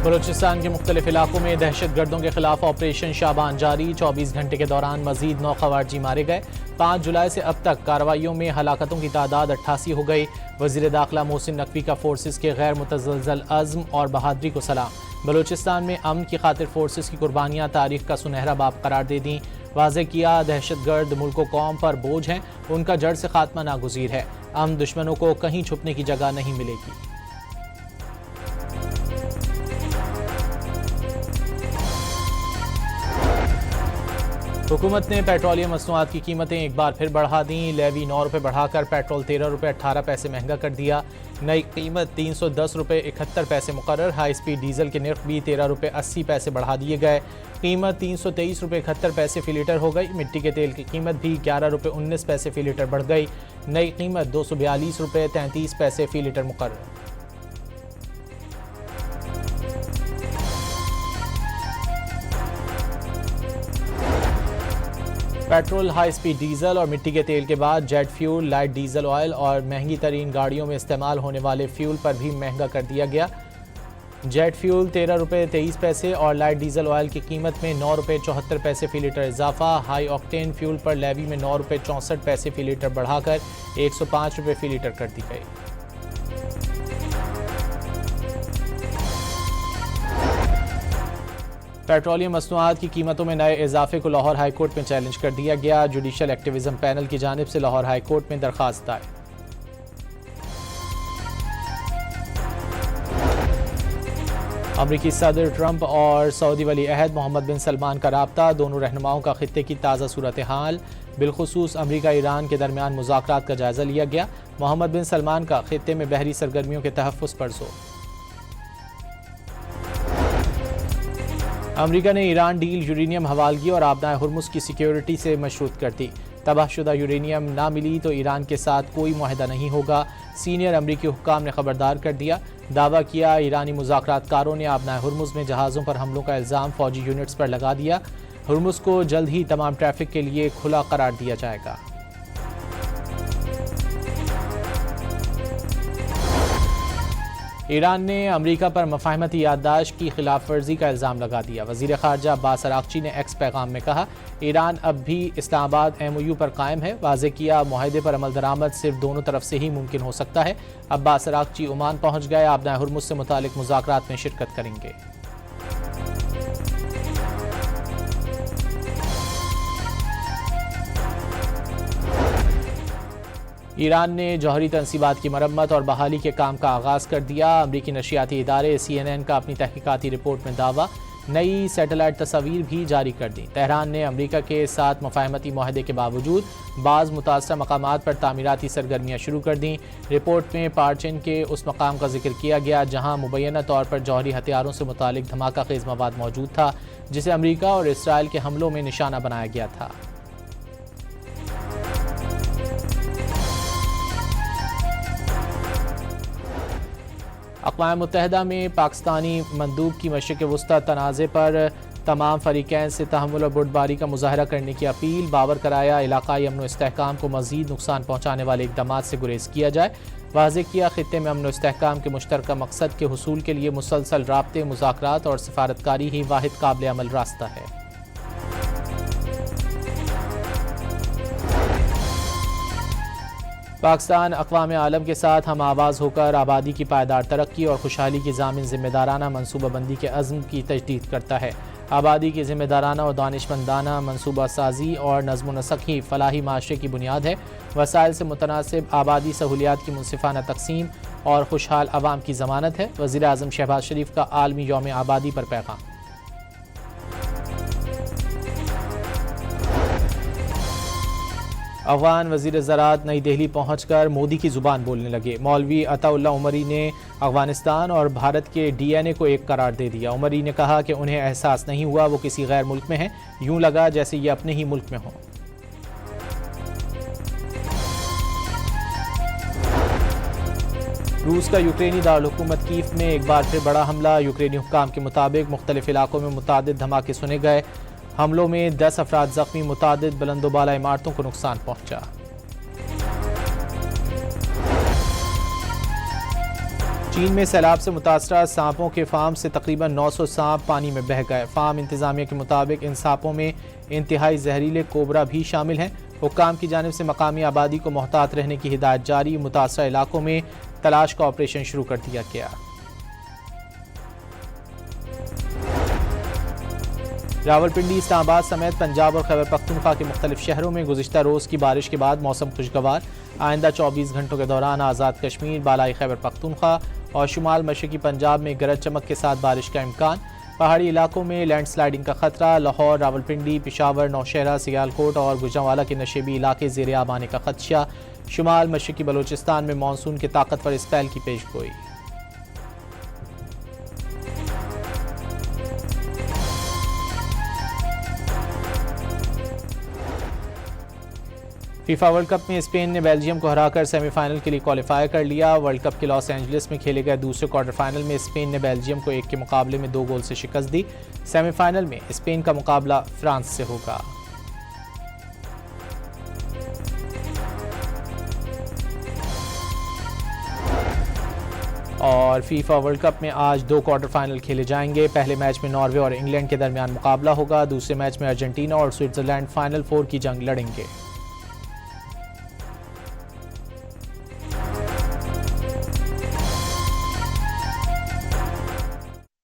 बलूचिस्तान के मुख्तलिफ इलाकों में दहशत गर्दों के खिलाफ ऑपरेशन शाबान जारी। 24 घंटे के दौरान मजीद 9 खवारजी मारे गए। 5 जुलाई से अब तक कार्रवाइयों में हलाकतों की तादाद 88 हो गई। वजीर दाखिला मोहसिन नकवी का फोर्सेस के गैर मुतज़लज़ल अज़्म और बहादुरी को सलाम। बलूचिस्तान में अमन की खातिर फोर्सेस की कुर्बानियाँ तारीख का सुनहरा बाब करार दे दी। वाज़े किया दहशत गर्द मुल्क व कौम पर बोझ हैं, उनका जड़ से खात्मा नागुज़ीर है। अमन दुश्मनों को कहीं छुपने की जगह नहीं मिलेगी। हुकूमत ने पेट्रोलियम मसनूआत की कीमतें एक बार फिर बढ़ा दी। लेवी 9 रुपये बढ़ाकर पेट्रोल 13 रुपये 18 पैसे महंगा कर दिया। नई कीमत 310 रुपये 71 पैसे मुकर्रर। हाई स्पीड डीजल के नर्ख भी 13 रुपये 80 पैसे बढ़ा दिए गए। कीमत 323 रुपये 71 पैसे फी लीटर हो गई। मिट्टी के तेल की कीमत भी 11 रुपये 19 पैसे फी लीटर बढ़ गई। नई कीमत 242 रुपये 33 पैसे फी लीटर मुकर्रर। पेट्रोल, हाई स्पीड डीजल और मिट्टी के तेल के बाद jet fuel, light diesel oil और महंगी तरीन गाड़ियों में इस्तेमाल होने वाले फ्यूल पर भी महंगा कर दिया गया। जेट फ्यूल 13 रुपये 23 पैसे और लाइट डीजल ऑयल की कीमत में 9 रुपये 74 पैसे फी लीटर इजाफा। हाई ऑक्टेन फ्यूल पर लेवी में 9 रुपये 64 पैसे फी लीटर बढ़ाकर 105 रुपये फी लीटर कर दी गई। पेट्रोलियम मसनूआत की कीमतों में नए इजाफे को लाहौर हाई कोर्ट में चैलेंज कर दिया गया। जुडिशल एक्टिविज्म पैनल की जानिब से लाहौर हाई कोर्ट में दरखास्त दायर। अमरीकी सदर ट्रंप और सऊदी वली अहद मोहम्मद बिन सलमान का राब्ता। दोनों रहनुमाओं का खित्ते की ताज़ा सूरत हाल, बिलखुसूस अमरीका ईरान के दरमियान मुज़ाकरात का जायजा लिया गया। मोहम्मद बिन सलमान का खित्ते में बहरी सरगर्मियों के तहफ़्फ़ुज़ पर जोर। अमरीका ने ईरान डील यूरेनियम हवालगी और आबनाए हुर्मुज़ की सिक्योरिटी से मशरूत कर दी। तबाहशुदा यूरेनियम ना मिली तो ईरान के साथ कोई मुआहदा नहीं होगा। सीनियर अमरीकी हुक्काम ने खबरदार कर दिया। दावा किया ईरानी मुज़ाकरातकारों ने आबनाए हुर्मुज़ में जहाज़ों पर हमलों का इल्ज़ाम फ़ौजी यूनिट्स पर लगा दिया। हुर्मुज़ को जल्द ही तमाम ट्रैफिक के लिए खुला करार दिया जाएगा। ईरान ने अमरीका पर मफाहमती याददाश्त की खिलाफ वर्जी का इल्ज़ाम लगा दिया। वज़ीर ख़ारजा अब्बास अराग़ची ने एक्स पैगाम में कहा, ईरान अब भी इस्लामाबाद MOU पर कायम है। वाज़े किया मुआहदे पर अमल दरामद सिर्फ दोनों तरफ से ही मुमकिन हो सकता है। अब्बास अराग़ची ओमान पहुँच गए। आबनाए हुर्मुज़ से मुतालिक मुज़ाकरात में शिरकत करेंगे। ईरान ने जौहरी तनसीबात की मरम्मत और बहाली के काम का आगाज़ कर दिया। अमरीकी नशियाती इदारे CNN का अपनी तहकीकाती रिपोर्ट में दावा। नई सैटेलाइट तस्वीर भी जारी कर दी। तेहरान ने अमरीका के साथ मफाहमती मुआहदे के बावजूद बाज़ मुतासरा मकामात पर तामीराती सरगर्मियाँ शुरू कर दी। रिपोर्ट में पार्चिन के उस मकाम का जिक्र किया गया जहाँ मुबैना तौर पर जौहरी हथियारों से मुतालिक धमाका खेज़ मवाद मौजूद था, जिसे अमरीका और इसराइल के हमलों में निशाना बनाया गया था। अक़वाम मुत्तहिदा में पाकिस्तानी मंदूब की मशरिक़ वुस्ता तनाज़े पर तमाम फ़रीक़ैन से तहम्मुल और बुर्दबारी का मुज़ाहरा करने की अपील। बावर कराया इलाक़ाई अमन व इस्तेहकाम को मज़ीद नुकसान पहुँचाने वाले इक़दामात से गुरेज़ किया जाए। वाज़े किया ख़ित्ते में अमन व इस्तेहकाम के मुश्तरका मकसद के हुसूल के लिए मुसलसल राब्ते, मुज़ाकरात और सफ़ारतकारी ही वाहिद काबिल अमल रास्ता है। पाकिस्तान अक़वाम आलम के साथ हम आवाज़ होकर आबादी की पायदार तरक्की और खुशहाली की ज़ामिन ज़िम्मेदाराना मनसूबाबंदी के अज़्म की तजदीद करता है। आबादी की ज़िम्मेदाराना और दानिशमंदाना मनसूबा साजी और नज़्म व नसक ही फ़लाही माशरे की बुनियाद है। वसाइल से मुतनासिब आबादी सहूलियात की मुनसिफ़ाना तक़सीम और खुशहाल अवाम की ज़मानत है। वज़ीर आज़म शहबाज शरीफ का आलमी यौम आबादी पर पैगाम। अफ़गान वज़ीर ज़राअत नई दिल्ली पहुँचकर मोदी की ज़ुबान बोलने लगे। मौलवी अताउल्लाह उमरी ने अफ़गानिस्तान और भारत के DNA को एक करार दे दिया। उमरी ने कहा कि उन्हें एहसास नहीं हुआ वो किसी गैर मुल्क में हैं, यूँ लगा जैसे ये अपने ही मुल्क में हों। रूस का यूक्रेनी दारुल-हुकूमत कीव में एक बार फिर बड़ा हमला। यूक्रेनी हुक्काम के मुताबिक मुख्तलिफ इलाकों में मुतादिद धमाके सुने गए। हमलों में 10 अफराद जख्मी, मुतादिद बुलंदोबाला इमारतों को नुकसान पहुंचा। चीन में सैलाब से मुतासरा सांपों के फार्म से तकरीबन 900 सांप पानी में बह गए। फार्म इंतजामिया के मुताबिक इन सांपों में इंतहाई जहरीले कोबरा भी शामिल हैं। हुक्काम की जानिब से मकामी आबादी को मोहतात रहने की हिदायत जारी। मुतासरा इलाकों में तलाश का ऑपरेशन शुरू कर दिया गया। रावलपिंडी, इस्लामाबाद समेत पंजाब और खैबर पख्तूनख्वा के मुख्तलिफ शहरों में गुज़िश्ता रोज़ की बारिश के बाद मौसम खुशगवार। आइंदा 24 घंटों के दौरान आज़ाद कश्मीर, बालाई खैबर पख्तूनख्वा और शुमाल मशरक़ी पंजाब में गरज चमक के साथ बारिश का इम्कान। पहाड़ी इलाकों में लैंडस्लाइडिंग का खतरा। लाहौर, रावलपिंडी, पेशावर, नौशहरा, सियालकोट और गुजरांवाला के नशेबी इलाके ज़ेर आब आने का खदशा। शुमाल मशरक़ी बलोचिस्तान में मानसून के ताकतवर स्पेल की पेशगोई। फीफा वर्ल्ड कप में स्पेन ने बेल्जियम को हराकर सेमीफाइनल के लिए क्वालिफाई कर लिया। वर्ल्ड कप के लॉस एंजलिस में खेले गए दूसरे क्वार्टर फाइनल में स्पेन ने बेल्जियम को 1 के मुकाबले में 2 गोल से शिकस्त दी। सेमीफाइनल में स्पेन का मुकाबला फ्रांस से होगा। और फीफा वर्ल्ड कप में आज 2 क्वार्टर फाइनल खेले जाएंगे। पहले मैच में नॉर्वे और इंग्लैंड के दरमियान मुकाबला होगा। दूसरे मैच में अर्जेंटीना और स्विट्जरलैंड फाइनल 4 की जंग लड़ेंगे।